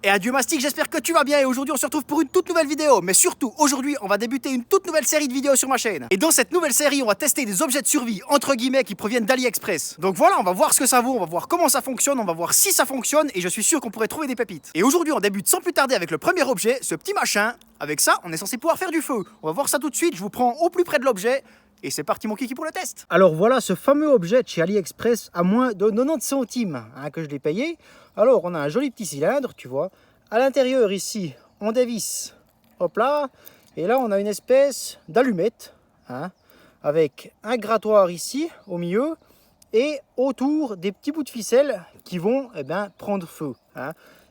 Et adieu Mastic, j'espère que tu vas bien et aujourd'hui on se retrouve pour une toute nouvelle vidéo. Mais surtout, aujourd'hui on va débuter une toute nouvelle série de vidéos sur ma chaîne. Et dans cette nouvelle série, on va tester des objets de survie, entre guillemets, qui proviennent d'AliExpress. Donc voilà, on va voir ce que ça vaut, on va voir comment ça fonctionne, on va voir si ça fonctionne et je suis sûr qu'on pourrait trouver des pépites. Et aujourd'hui on débute sans plus tarder avec le premier objet, ce petit machin. Avec ça, on est censé pouvoir faire du feu. On va voir ça tout de suite, je vous prends au plus près de l'objet. Et c'est parti mon kiki pour le test. Alors voilà ce fameux objet de chez AliExpress à moins de 90 centimes que je l'ai payé. Alors on a un joli petit cylindre, tu vois. À l'intérieur ici, on dévisse, hop là, et là on a une espèce d'allumette, avec un grattoir ici au milieu et autour des petits bouts de ficelle qui vont prendre feu.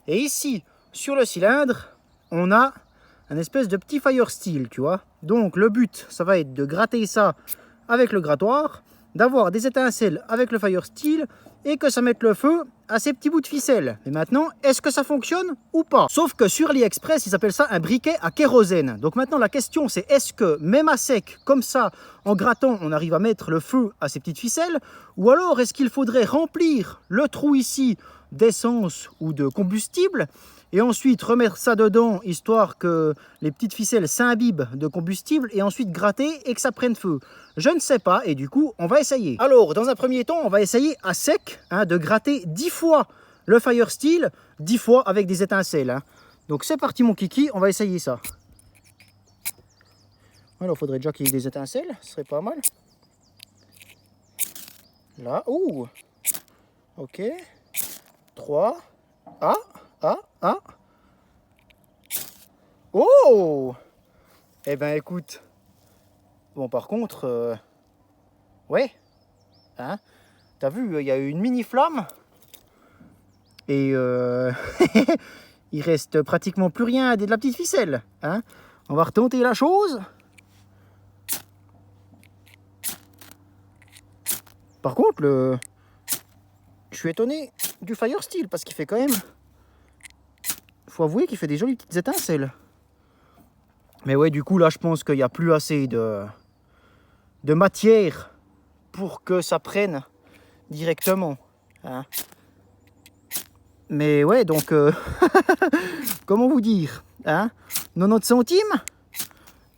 Et ici, sur le cylindre, on a un espèce de petit fire steel, tu vois. Donc le but, ça va être de gratter ça avec le grattoir, d'avoir des étincelles avec le fire steel et que ça mette le feu à ces petits bouts de ficelle. Mais maintenant, est-ce que ça fonctionne ou pas? Sauf que sur AliExpress, ils appellent ça un briquet à kérosène. Donc maintenant, la question c'est, est-ce que même à sec, comme ça, en grattant, on arrive à mettre le feu à ces petites ficelles? Ou alors, est-ce qu'il faudrait remplir le trou ici d'essence ou de combustible et ensuite remettre ça dedans, histoire que les petites ficelles s'imbibent de combustible et ensuite gratter et que ça prenne feu? Je ne sais pas et du coup, on va essayer. Alors, dans un premier temps, on va essayer à sec de gratter 10 fois le fire steel, 10 fois avec des étincelles. Donc c'est parti mon kiki, on va essayer ça. Alors, il faudrait déjà qu'il y ait des étincelles, ce serait pas mal. Là, ouh, ok. 3, oh! Eh ben écoute, bon par contre, ouais, t'as vu, il y a eu une mini flamme et il reste pratiquement plus rien de la petite ficelle. On va retenter la chose. Par contre, je suis étonné du fire steel parce qu'il fait quand même, faut avouer qu'il fait des jolies petites étincelles. Mais ouais, du coup là je pense qu'il n'y a plus assez de matière pour que ça prenne directement. Mais ouais, donc comment vous dire, 90 centimes,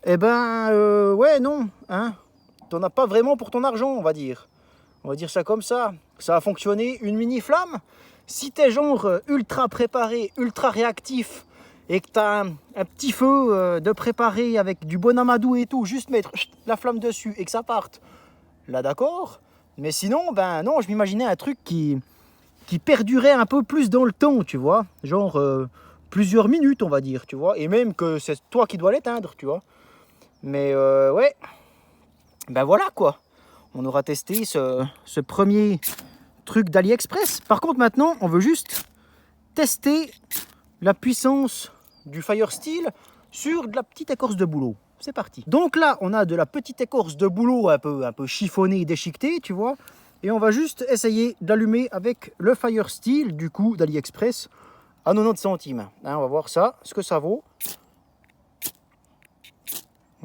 eh ben ouais, non, t'en as pas vraiment pour ton argent, on va dire ça comme ça. Ça a fonctionné, une mini flamme. Si t'es genre ultra préparé, ultra réactif et que t'as un petit feu de préparé avec du bon amadou et tout, juste mettre la flamme dessus et que ça parte, là d'accord. Mais sinon, ben non, je m'imaginais un truc qui perdurait un peu plus dans le temps, tu vois. Genre plusieurs minutes, on va dire, tu vois. Et même que c'est toi qui dois l'éteindre, tu vois. Mais ouais, ben voilà quoi. On aura testé ce premier truc d'AliExpress. Par contre, maintenant, on veut juste tester la puissance du fire steel sur de la petite écorce de bouleau. C'est parti. Donc là, on a de la petite écorce de bouleau un peu chiffonnée, déchiquetée, tu vois. Et on va juste essayer d'allumer avec le fire steel, du coup, d'AliExpress, à 90 centimes. On va voir ça, ce que ça vaut.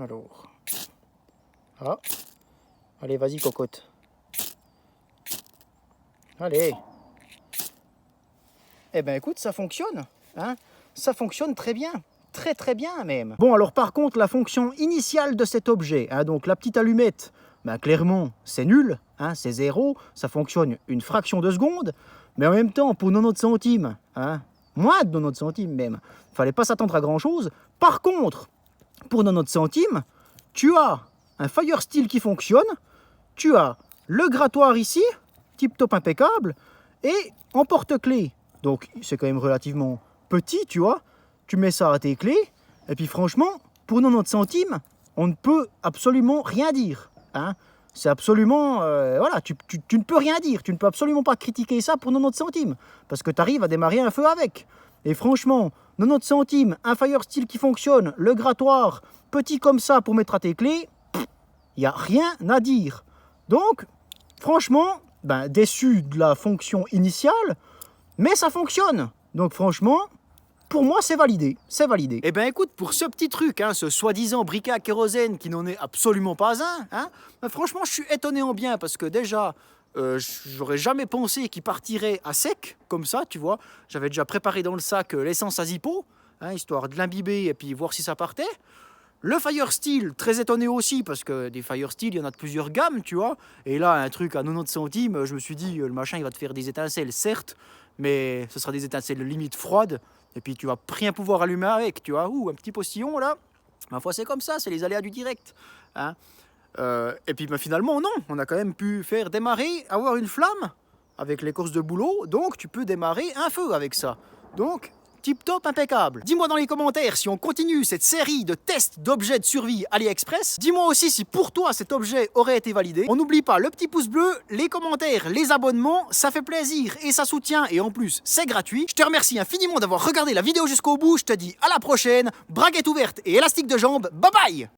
Alors. Allez, vas-y, cocotte. Allez. Eh ben écoute, ça fonctionne. Ça fonctionne très bien. Très bien même. Bon, alors par contre, la fonction initiale de cet objet, donc la petite allumette, clairement, c'est nul, c'est zéro, ça fonctionne une fraction de seconde, mais en même temps, pour 90 centimes, moins de 90 centimes même, fallait pas s'attendre à grand chose. Par contre, pour 90 centimes, tu as un fire steel qui fonctionne, tu as le grattoir ici, tip top impeccable, et en porte-clés, donc c'est quand même relativement petit, tu vois. Tu mets ça à tes clés, et puis franchement, pour 90 centimes, on ne peut absolument rien dire. C'est absolument... voilà, tu ne peux rien dire, tu ne peux absolument pas critiquer ça pour 90 centimes, parce que tu arrives à démarrer un feu avec. Et franchement, 90 centimes, un fire steel qui fonctionne, le grattoir, petit comme ça pour mettre à tes clés, il n'y a rien à dire. Donc, franchement, déçu de la fonction initiale, mais ça fonctionne. Donc franchement... pour moi, c'est validé, c'est validé. Eh ben écoute, pour ce petit truc, ce soi-disant briquet à kérosène qui n'en est absolument pas un, franchement, je suis étonné en bien parce que déjà, J'aurais jamais pensé qu'il partirait à sec, comme ça, tu vois. J'avais déjà préparé dans le sac l'essence à Zippo, hein, histoire de l'imbiber et puis voir si ça partait. Le Fire Steel, très étonné aussi, parce que des Fire Steel, il y en a de plusieurs gammes, tu vois. Et là, un truc à 90 centimes, je me suis dit, le machin, il va te faire des étincelles, certes, mais ce sera des étincelles limite froides. Et puis, tu vas rien pouvoir allumer avec, tu vois. Ouh, un petit postillon, là. Ma foi, c'est comme ça, c'est les aléas du direct. Hein. Et puis, bah, finalement, non. On a quand même pu faire démarrer, avoir une flamme avec l'écorce de bouleau. Donc, tu peux démarrer un feu avec ça. Donc... tip top, impeccable. Dis-moi dans les commentaires si on continue cette série de tests d'objets de survie AliExpress. Dis-moi aussi si pour toi cet objet aurait été validé. On n'oublie pas le petit pouce bleu, les commentaires, les abonnements, ça fait plaisir et ça soutient et en plus c'est gratuit. Je te remercie infiniment d'avoir regardé la vidéo jusqu'au bout. Je te dis à la prochaine, braguette ouverte et élastique de jambes, bye bye.